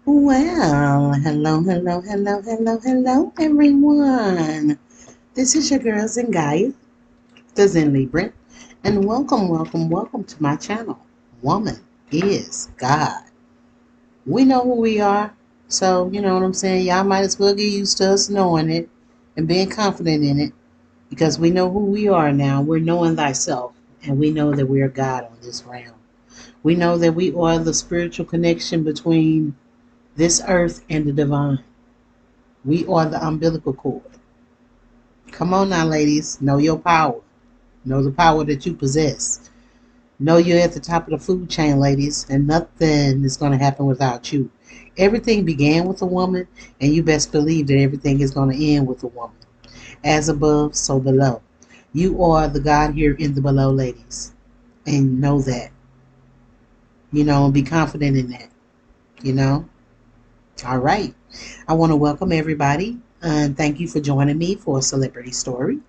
Well, hello, everyone. This is your girls and guys, the Zen Libra, and welcome to my channel. Woman is God. We know who we are, so you know what I'm saying. Y'all might as well get used to us knowing it and being confident in it, because we know who we are now. We're knowing thyself, and we know that we are God on this realm. We know that we are the spiritual connection between this earth and the divine. We are the umbilical cord. Come on now, ladies. Know your power. Know the power that you possess. Know you're at the top of the food chain, ladies, and nothing is going to happen without you. Everything began with a woman, and you best believe that everything is going to end with a woman. As above, so below. You are the God here in the below, ladies, and know that. And be confident in that. You know? All right. I want to welcome everybody, and thank you for joining me for a celebrity story.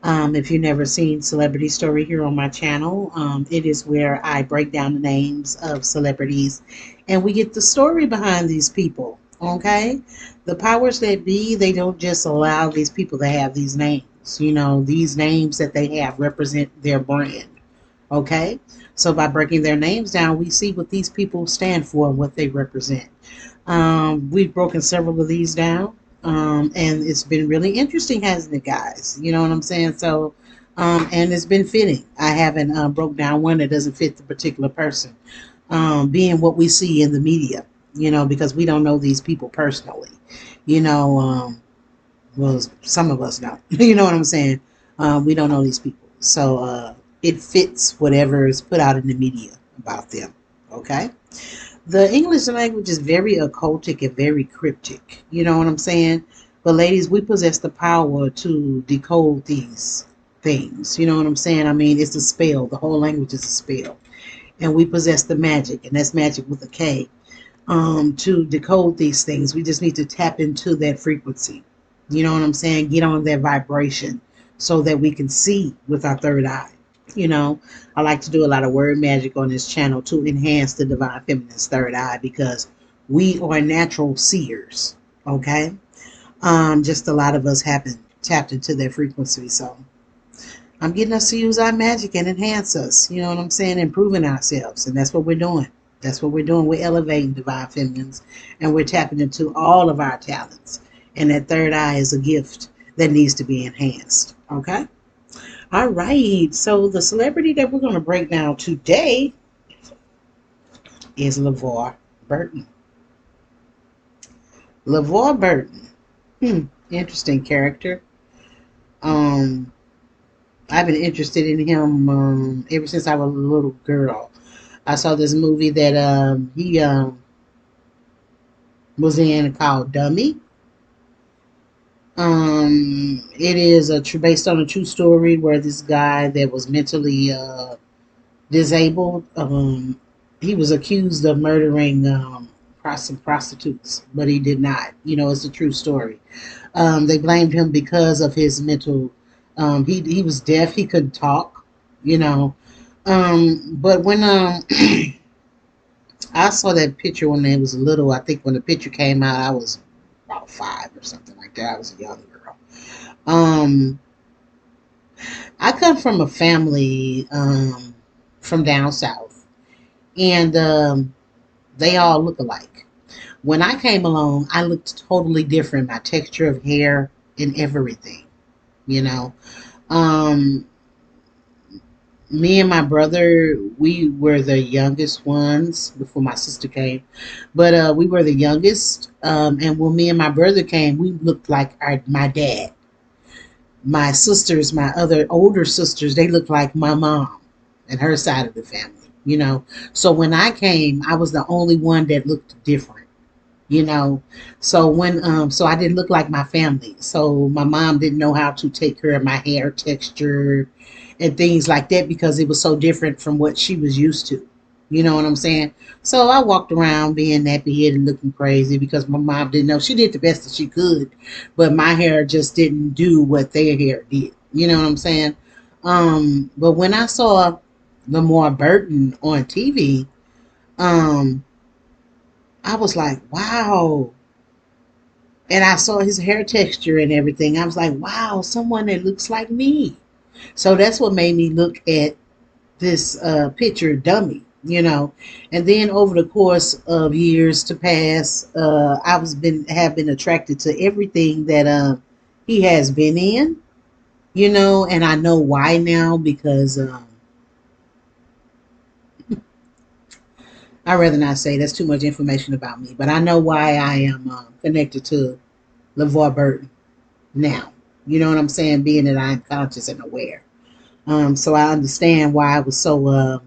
If you've never seen Celebrity Story here on my channel, it is where I break down the names of celebrities and we get the story behind these people. Okay? The powers that be, they don't just allow these people to have these names. These names that they have represent their brand. Okay? So by breaking their names down, we see what these people stand for and what they represent. We've broken several of these down, and it's been really interesting, hasn't it, guys? You know what I'm saying? So, and it's been fitting. I haven't broke down one that doesn't fit the particular person, being what we see in the media. Because we don't know these people personally. You know, well, some of us don't. You know what I'm saying? We don't know these people, so it fits whatever is put out in the media about them. Okay. The English language is very occultic and very cryptic. You know what I'm saying? But ladies, we possess the power to decode these things. You know what I'm saying? I mean, it's a spell. The whole language is a spell. And we possess the magic, and that's magic with a K. To decode these things, we just need to tap into that frequency. You know what I'm saying? Get on that vibration so that we can see with our third eye. You know, I like to do a lot of word magic on this channel to enhance the divine feminine's third eye, because we are natural seers. Okay. Just a lot of us haven't tapped into their frequency. So I'm getting us to use our magic and enhance us. You know what I'm saying? Improving ourselves. And that's what we're doing. That's what we're doing. We're elevating divine feminines, and we're tapping into all of our talents. And that third eye is a gift that needs to be enhanced. Okay. All right. So the celebrity that we're going to break down today is Lavar Burton. Lavar Burton. Interesting character. Um, I've been interested in him ever since I was a little girl. I saw this movie that he was in called Dummy. It is based on a true story where this guy that was mentally disabled. He was accused of murdering some prostitutes, but he did not. It's a true story. They blamed him because of his mental. He was deaf. He couldn't talk. But when I saw that picture when I was little, I think when the picture came out, I was about 5 or something like that. I was a young girl. Um, I come from a family from down south, and they all look alike. When I came along, I looked totally different. My texture of hair and everything, you know. Um, Me and my brother, we were the youngest ones before my sister came, but we were the youngest. And when me and my brother came, we looked like my dad. My sisters, my other older sisters, they looked like my mom and her side of the family. So when I came, I was the only one that looked different, you know. So I didn't look like my family. So my mom didn't know how to take care of my hair texture and things like that, because it was so different from what she was used to. You know what I'm saying? So I walked around being nappy headed and looking crazy because my mom didn't know. She did the best that she could, but my hair just didn't do what their hair did. You know what I'm saying? But when I saw Lamar Burton on TV, um, I was like, wow. And I saw his hair texture and everything. I was like, wow, someone that looks like me. So that's what made me look at this picture dummy, you know. And then over the course of years to pass, I was been have been attracted to everything that he has been in, you know. And I know why now because I'd rather not say, that's too much information about me, but I know why I am connected to LeVar Burton now. You know what I'm saying? Being that I'm conscious and aware. So I understand why I was so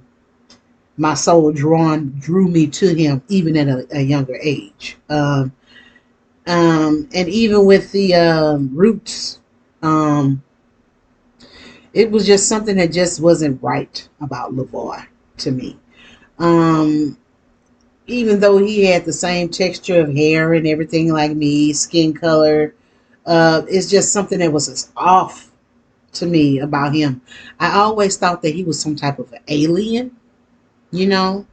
my soul drew me to him even at a younger age. And even with the roots, um, it was just something that just wasn't right about LeVar to me. Um, Even though he had the same texture of hair and everything like me, skin color, it's just something that was off to me about him. I always thought that he was some type of an alien, you know.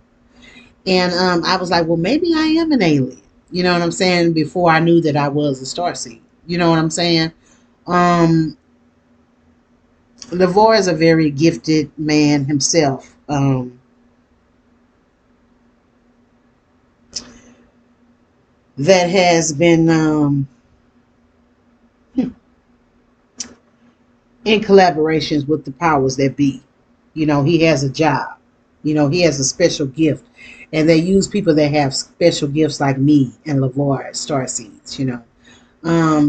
And I was like, well, maybe I am an alien. You know what I'm saying? Before I knew that I was a starseed. You know what I'm saying? Um, Lavar is a very gifted man himself. That has been in collaborations with the powers that be. You know, he has a job. You know, he has a special gift. And they use people that have special gifts like me and Lavar as starseeds, you know.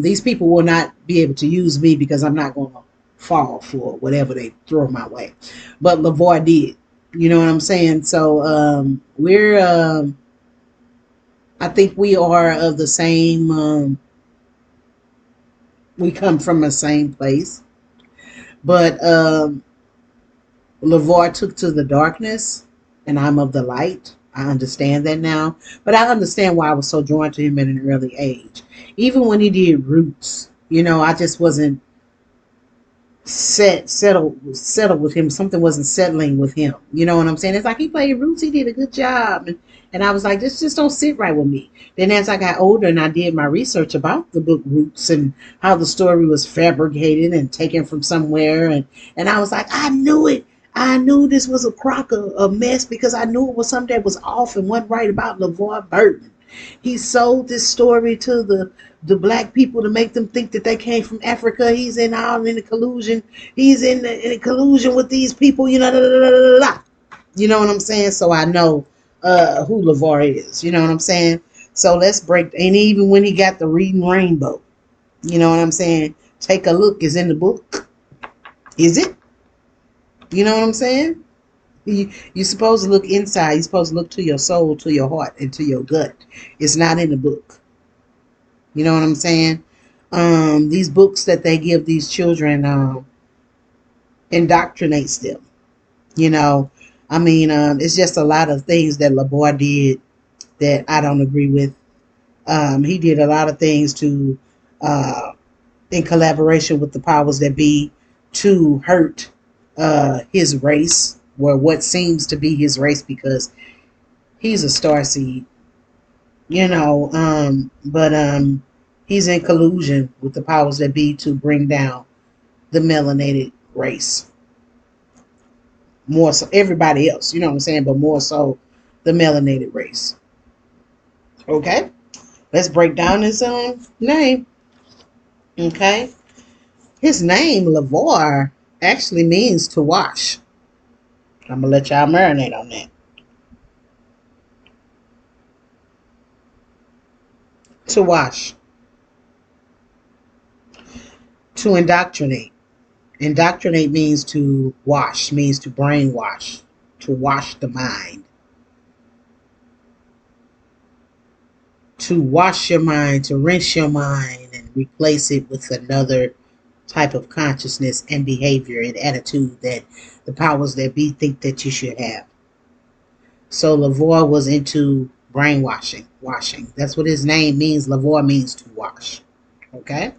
These people will not be able to use me because I'm not going to fall for whatever they throw my way. But Lavar did. You know what I'm saying? So I think we are of the same, we come from the same place. But Lavar took to the darkness, and I'm of the light. I understand that now. But I understand why I was so drawn to him at an early age. Even when he did Roots, you know, I just wasn't settled with him. Something wasn't settling with him. You know what I'm saying? It's like he played Roots, he did a good job, and I was like, this just don't sit right with me. Then as I got older and I did my research about the book Roots and how the story was fabricated and taken from somewhere, and I was like, I knew it. I knew this was a crock of a mess because I knew it was something that was off and wasn't right about LeVar Burton. He sold this story to the black people to make them think that they came from Africa. He's in all in the collusion. He's in the collusion with these people. You know, da, da, da, da, da. You know what I'm saying? So I know who LeVar is. You know what I'm saying? So let's break. And even when he got the reading rainbow, you know what I'm saying? Take a look. Is in the book. Is it? You know what I'm saying? You're supposed to look inside. You're supposed to look to your soul, to your heart, and to your gut. It's not in the book. You know what I'm saying? These books that they give these children indoctrinates them. You know, I mean, it's just a lot of things that LeBoy did that I don't agree with. He did a lot of things to, in collaboration with the powers that be, to hurt his race, or what seems to be his race, because he's a star seed, you know. But he's in collusion with the powers that be to bring down the melanated race. More so everybody else, you know what I'm saying, but more so the melanated race. Okay, let's break down his name. Okay, his name Lavar actually means to wash. I'm gonna let y'all marinate on that. To wash, to indoctrinate. Indoctrinate means to wash, means to brainwash, to wash the mind, to wash your mind, to rinse your mind and replace it with another type of consciousness and behavior and attitude that the powers that be think that you should have. So Lavar was into brainwashing, washing. That's what his name means. Lavar means to wash. Okay?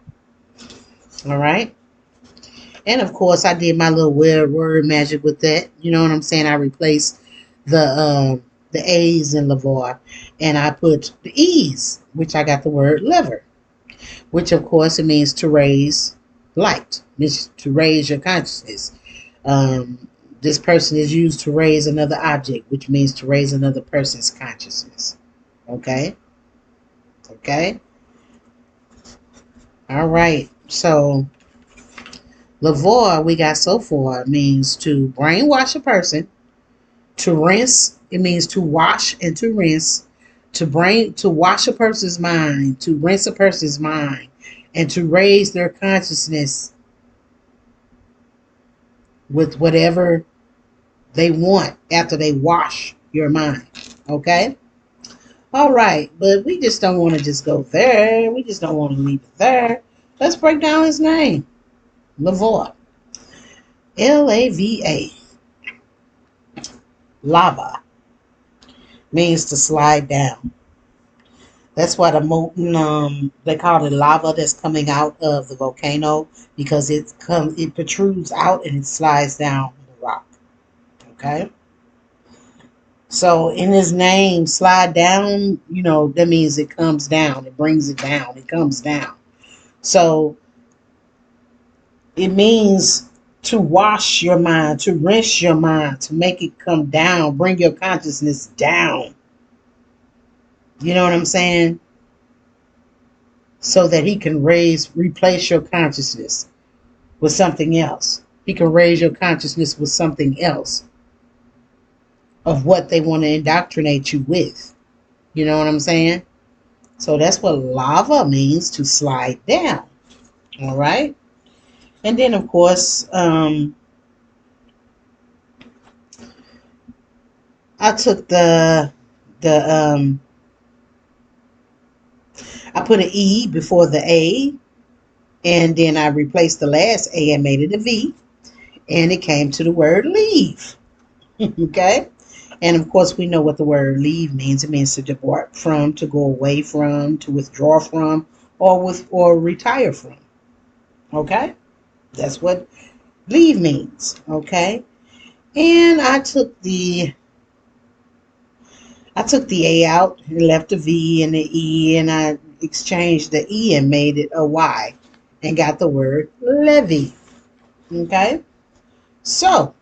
All right? And of course, I did my little weird word magic with that. You know what I'm saying? I replaced the the A's in Lavar, and I put the E's, which I got the word lever, which of course it means to raise light, means to raise your consciousness. Um, this person is used to raise another object, which means to raise another person's consciousness. Okay? Okay? All right. So, Lavar, we got so far, means to brainwash a person, to rinse, it means to wash and to rinse, to wash a person's mind, to rinse a person's mind, and to raise their consciousness with whatever they want after they wash your mind. Okay? All right, but we just don't want to just go there. We just don't want to leave it there. Let's break down his name. Lavar. Lava. Lava means to slide down. That's why the molten they call it lava that's coming out of the volcano, because it protrudes out and it slides down the rock. Okay? So in his name, slide down, that means it comes down. It brings it down. It comes down. So it means to wash your mind, to rinse your mind, to make it come down, bring your consciousness down. You know what I'm saying? So that he can replace your consciousness with something else. He can raise your consciousness with something else of what they want to indoctrinate you with. You know what I'm saying? So that's what lava means, to slide down. All right. And then, of course, I took the I put an E before the A, and then I replaced the last A and made it a V, and it came to the word leave. Okay? And of course, we know what the word leave means. It means to depart from, to go away from, to withdraw from, or retire from. Okay? That's what leave means. Okay? And I took the A out and left the V and the E, and I exchanged the E and made it a Y and got the word levy. Okay? So,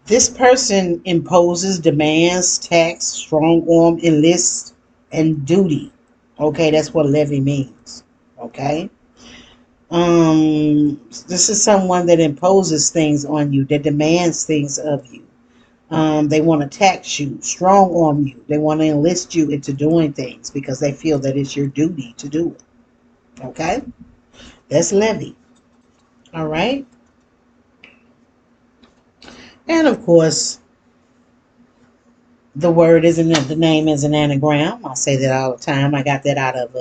this person imposes demands, tax, strong arm, enlists, and duty. Okay, that's what levy means. Okay? This is someone that imposes things on you, that demands things of you. They want to tax you, strong arm you. They want to enlist you into doing things because they feel that it's your duty to do it. Okay? That's levy. All right? And of course, the name is an anagram. I say that all the time. I got that out of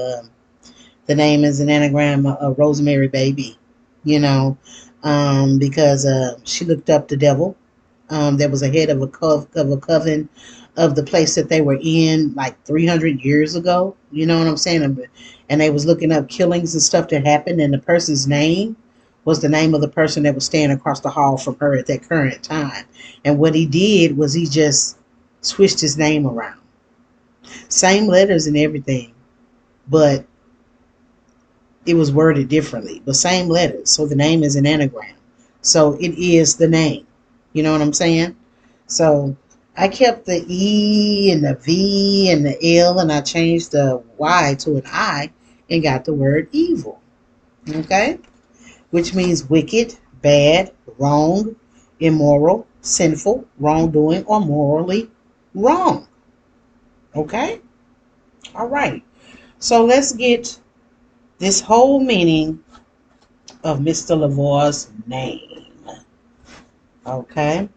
the name is an anagram of Rosemary Baby, because she looked up the devil. There was a head of a coven of the place that they were in like 300 years ago. You know what I'm saying? And they was looking up killings and stuff that happened, and the person's name was the name of the person that was staying across the hall from her at that current time. And what he did was he just switched his name around. Same letters and everything, but it was worded differently, but same letters. So the name is an anagram. So it is the name. You know what I'm saying? So I kept the E and the V and the L, and I changed the Y to an I and got the word evil. Okay? Which means wicked, bad, wrong, immoral, sinful, wrongdoing, or morally wrong. Okay? All right. So let's get this whole meaning of Mr. Lavar's name. Okay?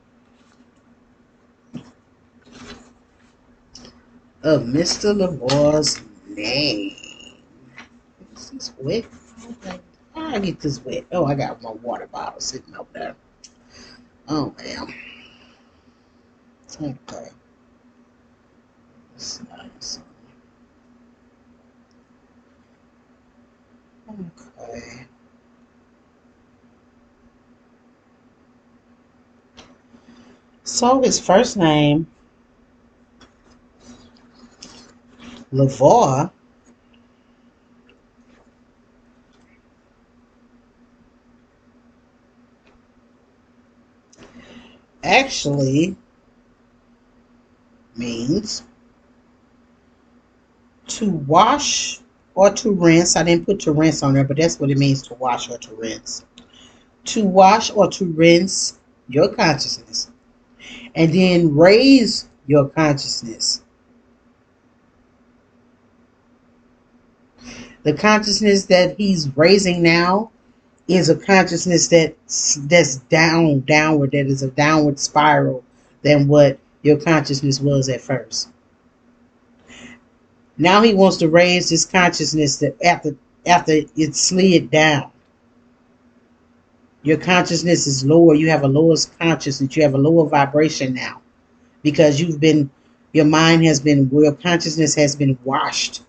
Of Mr. Lavar's name. Is this wet? How I get this wet? Oh, I got my water bottle sitting up there. Oh, man. Okay. That's nice. Okay. So his first name Lavar actually means to wash or to rinse. I didn't put to rinse on there, but that's what it means, to wash or to rinse. To wash or to rinse your consciousness and then raise your consciousness. The consciousness that he's raising now is a consciousness that's downward, that is a downward spiral than what your consciousness was at first. Now he wants to raise this consciousness that after it slid down. Your consciousness is lower. You have a lower consciousness. You have a lower vibration now because your mind has been, your consciousness has been washed.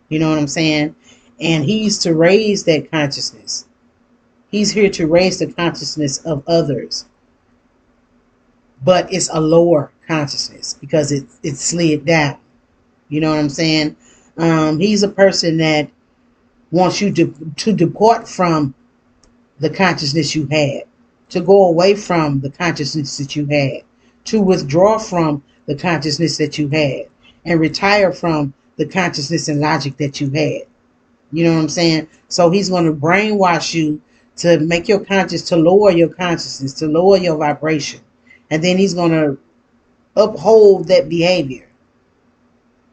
You know what I'm saying? And he's to raise that consciousness. He's here to raise the consciousness of others. But it's a lower consciousness because it slid down. You know what I'm saying? He's a person that wants you to depart from the consciousness you had, to go away from the consciousness that you had, to withdraw from the consciousness that you had, and retire from the consciousness and logic that you had. You know what I'm saying? So he's going to brainwash you to make your conscious, to lower your consciousness, to lower your vibration. And then he's going to uphold that behavior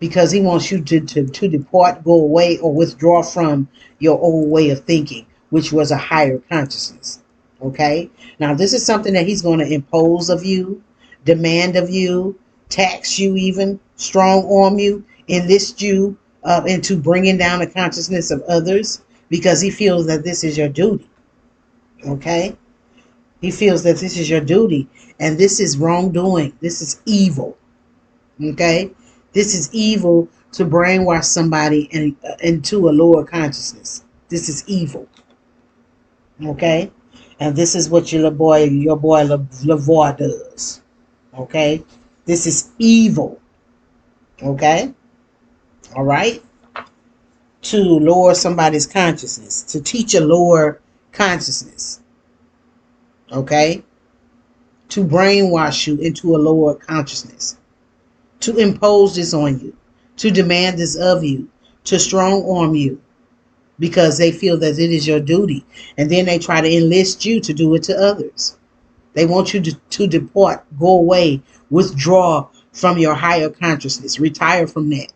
because he wants you to depart, go away, or withdraw from your old way of thinking, which was a higher consciousness. Okay? Now, this is something that he's going to impose of you, demand of you, tax you even, strong arm you, enlist you into bringing down the consciousness of others because he feels that this is your duty. Okay? He feels that this is your duty and this is wrongdoing. This is evil. Okay? This is evil to brainwash somebody into a lower consciousness. This is evil. Okay? And this is what your boy Lavar does. Okay? This is evil. Okay? All right? To lower somebody's consciousness, to teach a lower consciousness. Okay? To brainwash you into a lower consciousness. To impose this on you. To demand this of you. To strong arm you. Because they feel that it is your duty. And then they try to enlist you to do it to others. They want you to depart, go away, withdraw from your higher consciousness, retire from that,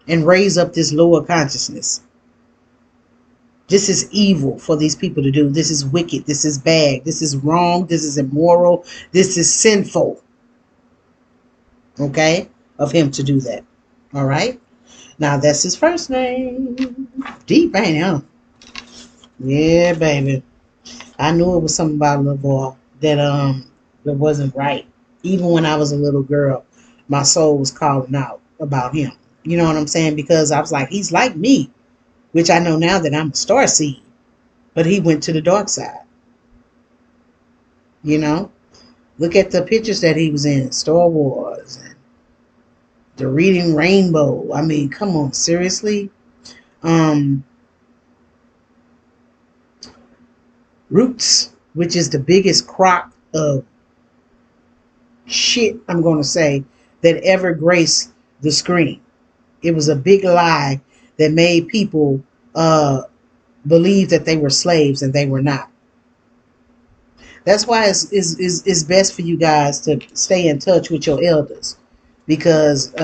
and raise up this lower consciousness. This is evil for these people to do. This is wicked. This is bad. This is wrong. This is immoral. This is sinful. Okay? Of him to do that. All right? Now, that's his first name. Deep, ain't him? Yeah, baby. I knew it was something about Lavar that wasn't right. Even when I was a little girl, my soul was calling out about him. You know what I'm saying? Because I was like, he's like me, which I know now that I'm a star seed. But he went to the dark side. You know? Look at the pictures that he was in. Star Wars and the Reading Rainbow. I mean, come on, seriously? Roots, which is the biggest crock of shit, I'm going to say, that ever graced the screen. It was a big lie that made people believe that they were slaves and they were not. That's why it's best for you guys to stay in touch with your elders, because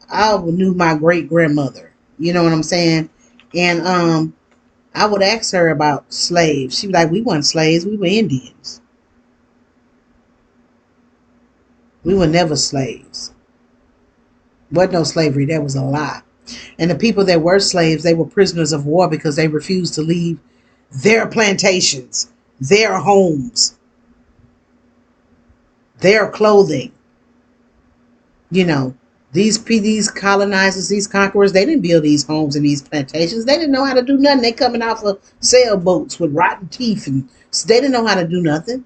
I knew my great grandmother. You know what I'm saying? And I would ask her about slaves. She'd be like, we weren't slaves, we were Indians. We were never slaves. Wasn't no slavery, that was a lie. And the people that were slaves, they were prisoners of war because they refused to leave their plantations, their homes, their clothing. You know, these colonizers, these conquerors, they didn't build these homes and these plantations. They didn't know how to do nothing. They coming off of sailboats with rotten teeth, and they didn't know how to do nothing.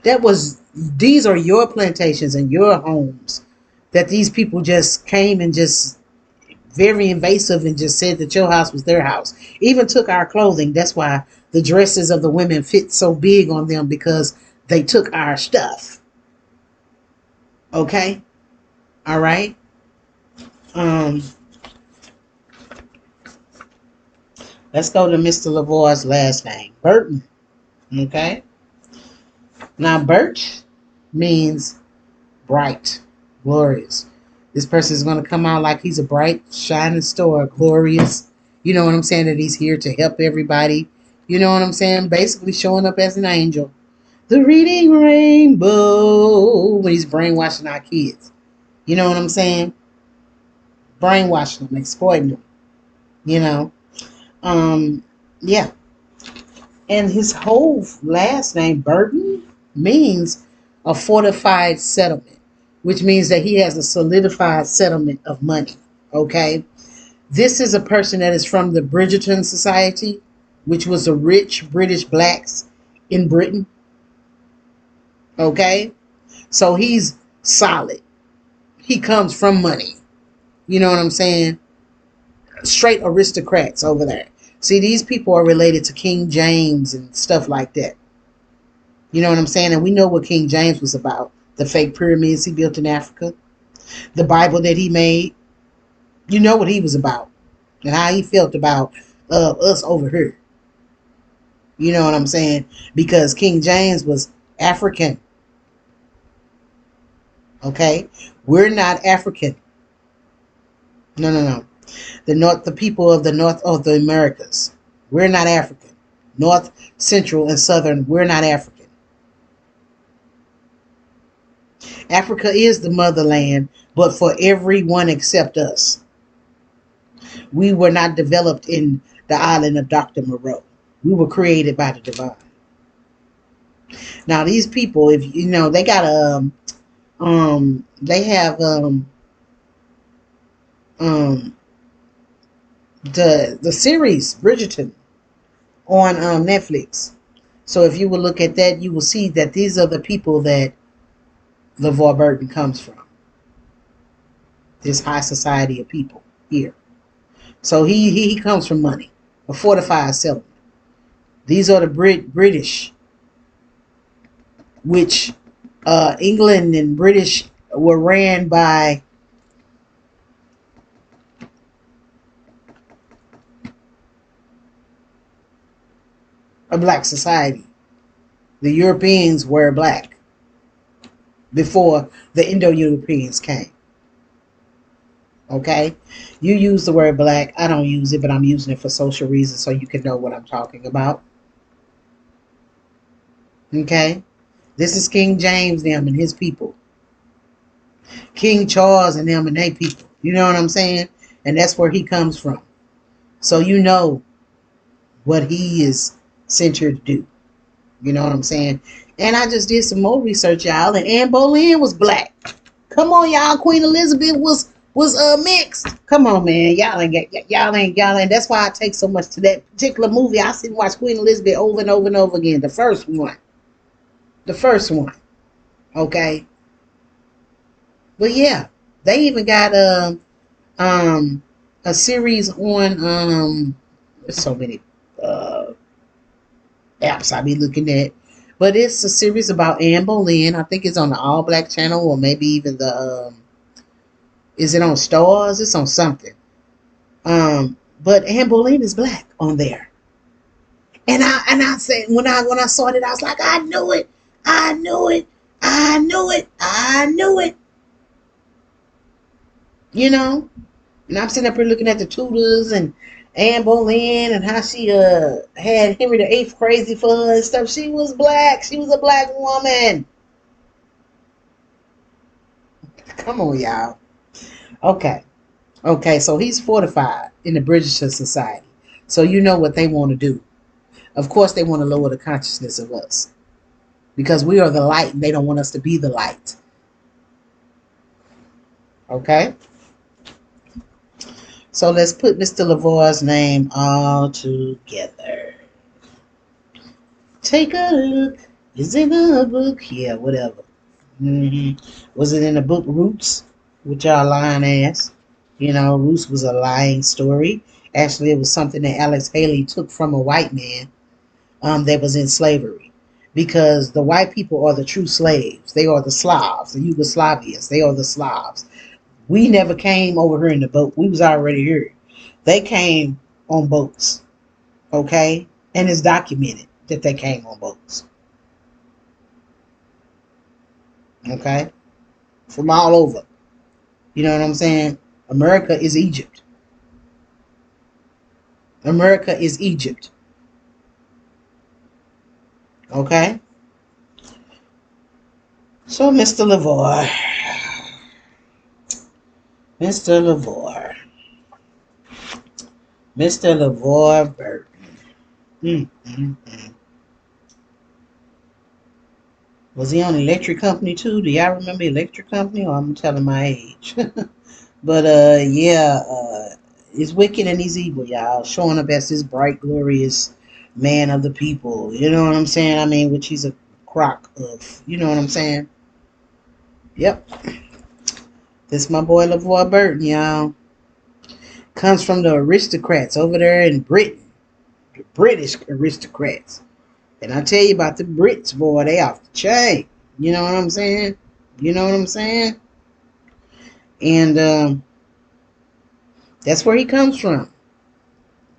These are your plantations and your homes that these people just came and just very invasive and just said that your house was their house. Even took our clothing. That's why the dresses of the women fit so big on them, because they took our stuff. Okay? All right? Um, let's go to Mr. Lavar's last name, Burton. Okay? Now, Burt means bright, glorious. This person is going to come out like he's a bright, shining star, glorious. You know what I'm saying? That he's here to help everybody. You know what I'm saying? Basically showing up as an angel. The reading rainbow when he's brainwashing our kids. You know what I'm saying? Brainwashing them, exploiting them. You know? Um, yeah. And his whole last name, Burton, means a fortified settlement, which means that he has a solidified settlement of money. Okay? This is a person that is from the Bridgerton Society, which was the rich British blacks in Britain. Okay? So he's solid. He comes from money. You know what I'm saying? Straight aristocrats over there. See, these people are related to King James and stuff like that. You know what I'm saying? And we know what King James was about. The fake pyramids he built in Africa. The Bible that he made. You know what he was about. And how he felt about us over here. You know what I'm saying? Because King James was African. Okay? We're not African. No, no, no. The people of the North of the Americas. We're not African. North, Central, and Southern, we're not African. Africa is the motherland, but for everyone except us. We were not developed in the island of Dr. Moreau. We were created by the divine. Now these people, if you know, they got they have um the series Bridgerton on Netflix. So if you will look at that, you will see that these are the people that LeVar Burton comes from. This high society of people here. So he comes from money, a fortified settlement. These are the British, which England and British were ran by a black society. The Europeans were black before the Indo-Europeans came. Okay? You use the word black. I don't use it, but I'm using it for social reasons so you can know what I'm talking about. Okay? This is King James, them and his people. King Charles and them and their people. You know what I'm saying? And that's where he comes from. So you know what he is sent here to do. You know what I'm saying? And I just did some more research, y'all. And Anne Boleyn was black. Come on, y'all. Queen Elizabeth was mixed. Come on, man. Y'all ain't. That's why I take so much to that particular movie. I sit and watch Queen Elizabeth over and over and over again. The first one. Okay. But yeah, they even got a series on there's so many apps I be looking at. But it's a series about Anne Boleyn. I think it's on the All Black channel, or maybe even the is it on Stars? It's on something. But Anne Boleyn is black on there. And I said when I saw it, I was like, I knew it. I knew it. I knew it. I knew it. You know? And I'm sitting up here looking at the Tudors and Anne Boleyn and how she had Henry VIII crazy for her and stuff. She was black. She was a black woman. Come on, y'all. Okay. Okay, so he's fortified in the British society. So you know what they want to do. Of course, they want to lower the consciousness of us. Because we are the light and they don't want us to be the light. Okay? So let's put Mr. Lavar's name all together. Take a look Is it in the book? Yeah, whatever. Was it in the book Roots? With y'all lying ass. You know, Roots was a lying story. Actually, it was something that Alex Haley took from a white man that was in slavery. Because the white people are the true slaves. They are the Slavs, the Yugoslavians. They are the Slavs. We never came over here in the boat. We was already here. They came on boats, okay? And it's documented that they came on boats, okay? From all over. You know what I'm saying? America is Egypt. America is Egypt, okay? So, Mr. Lavar, Mr. Lavar, Mr. Lavar Burton. Mm. Was he on Electric Company too? Do y'all remember Electric Company? Or I'm telling my age. But yeah, he's wicked and he's evil, y'all. Showing up as this bright, glorious man of the people. You know what I'm saying? I mean, which he's a crock of. You know what I'm saying? Yep. This my boy LaVoy Burton, y'all. Comes from the aristocrats over there in Britain. The British aristocrats. And I tell you about the Brits, boy, they off the chain. You know what I'm saying? You know what I'm saying? And that's where he comes from.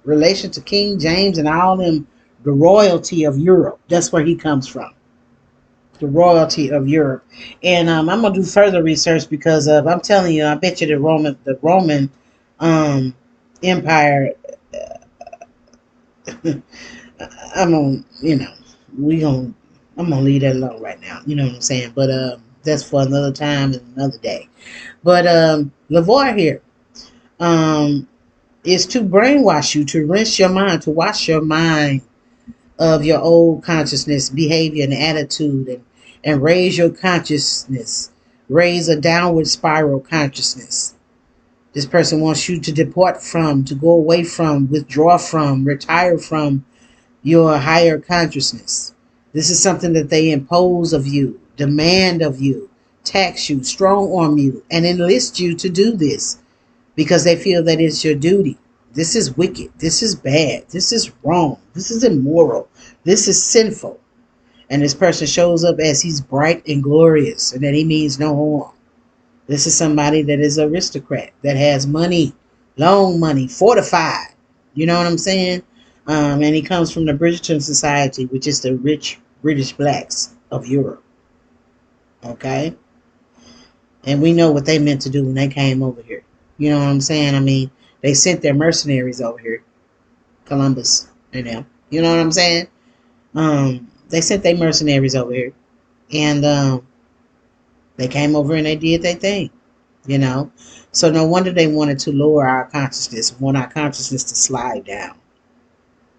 Relation to King James and all them, the royalty of Europe. That's where he comes from. The royalty of Europe. And I'm gonna do further research because I'm telling you, I bet you the Roman Empire. I'm on, I'm gonna leave that alone right now. You know what I'm saying? But that's for another time and another day. But Lavar here is to brainwash you, to rinse your mind, to wash your mind of your old consciousness, behavior, and attitude, and raise your consciousness, raise a downward spiral consciousness. This person wants you to depart from, to go away from, withdraw from, retire from your higher consciousness. This is something that they impose of you, demand of you, tax you, strong arm you, and enlist you to do this because they feel that it's your duty. This is wicked. This is bad. This is wrong. This is immoral. This is sinful. And this person shows up as he's bright and glorious and that he means no harm. This is somebody that is an aristocrat, that has money, long money, fortified. You know what I'm saying? And he comes from the Bridgerton Society, which is the rich British blacks of Europe. Okay? And we know what they meant to do when they came over here. You know what I'm saying? I mean, they sent their mercenaries over here. Columbus and them. You know what I'm saying? They sent their mercenaries over here. And they came over and they did their thing. You know? So no wonder they wanted to lower our consciousness, want our consciousness to slide down,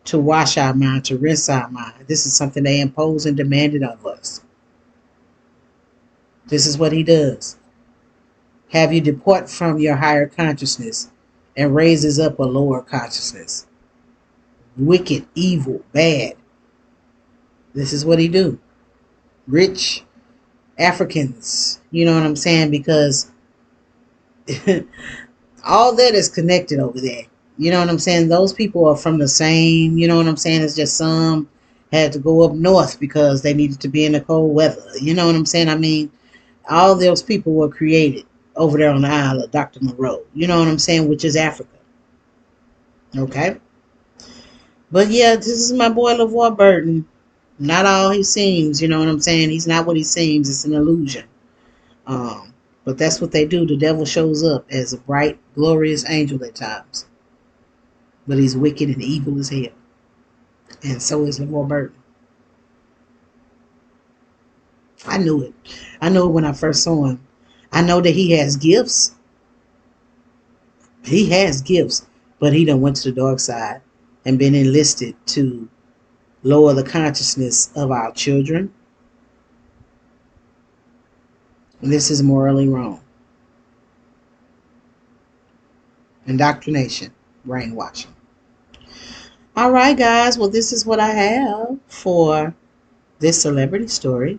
to wash our mind, to rinse our mind. This is something they imposed and demanded of us. This is what he does. Have you depart from your higher consciousness and raises up a lower consciousness. Wicked, evil, bad. This is what he do. Rich Africans, you know what I'm saying? Because all that is connected over there. You know what I'm saying? Those people are from the same, you know what I'm saying? It's just some had to go up north because they needed to be in the cold weather. You know what I'm saying? I mean, all those people were created over there on the Isle of Dr. Moreau. You know what I'm saying? Which is Africa. Okay? But yeah, this is my boy LaVoy Burton. Not all he seems, you know what I'm saying? He's not what he seems. It's an illusion. But that's what they do. The devil shows up as a bright, glorious angel at times. But he's wicked and evil as hell. And so is LaVoy Burton. I knew it. I knew it when I first saw him. I know that he has gifts. He has gifts. But he done went to the dark side and been enlisted to lower the consciousness of our children. And this is morally wrong. Indoctrination, brainwashing. All right, guys. Well, this is what I have for this celebrity story.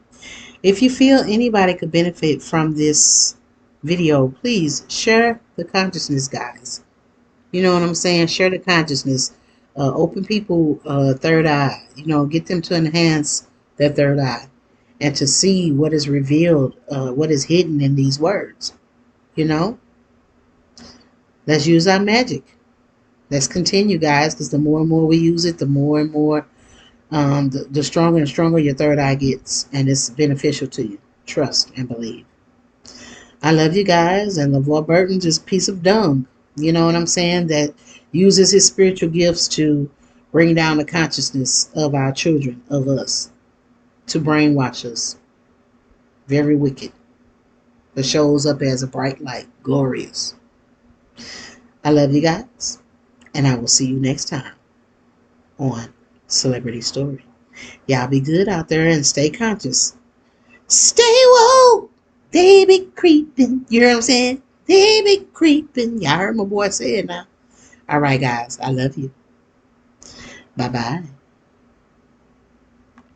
If you feel anybody could benefit from this video, please share the consciousness, guys. You know what I'm saying? Share the consciousness. Open people third eye. Get them to enhance their third eye and to see what is revealed, what is hidden in these words. Let's use our magic. Let's continue, guys, because the more and more we use it, the more and more, the stronger and stronger your third eye gets, and it's beneficial to you. Trust and believe. I love you guys, and Lavar Burton just a piece of dung. You know what I'm saying? That uses his spiritual gifts to bring down the consciousness of our children, of us, to brainwash us. Very wicked. But shows up as a bright light. Glorious. I love you guys, and I will see you next time on Celebrity Story. Y'all be good out there and stay conscious. Stay woke. They be creeping. You know what I'm saying? They be creeping. Y'all heard my boy say it now. All right, guys. I love you. Bye-bye.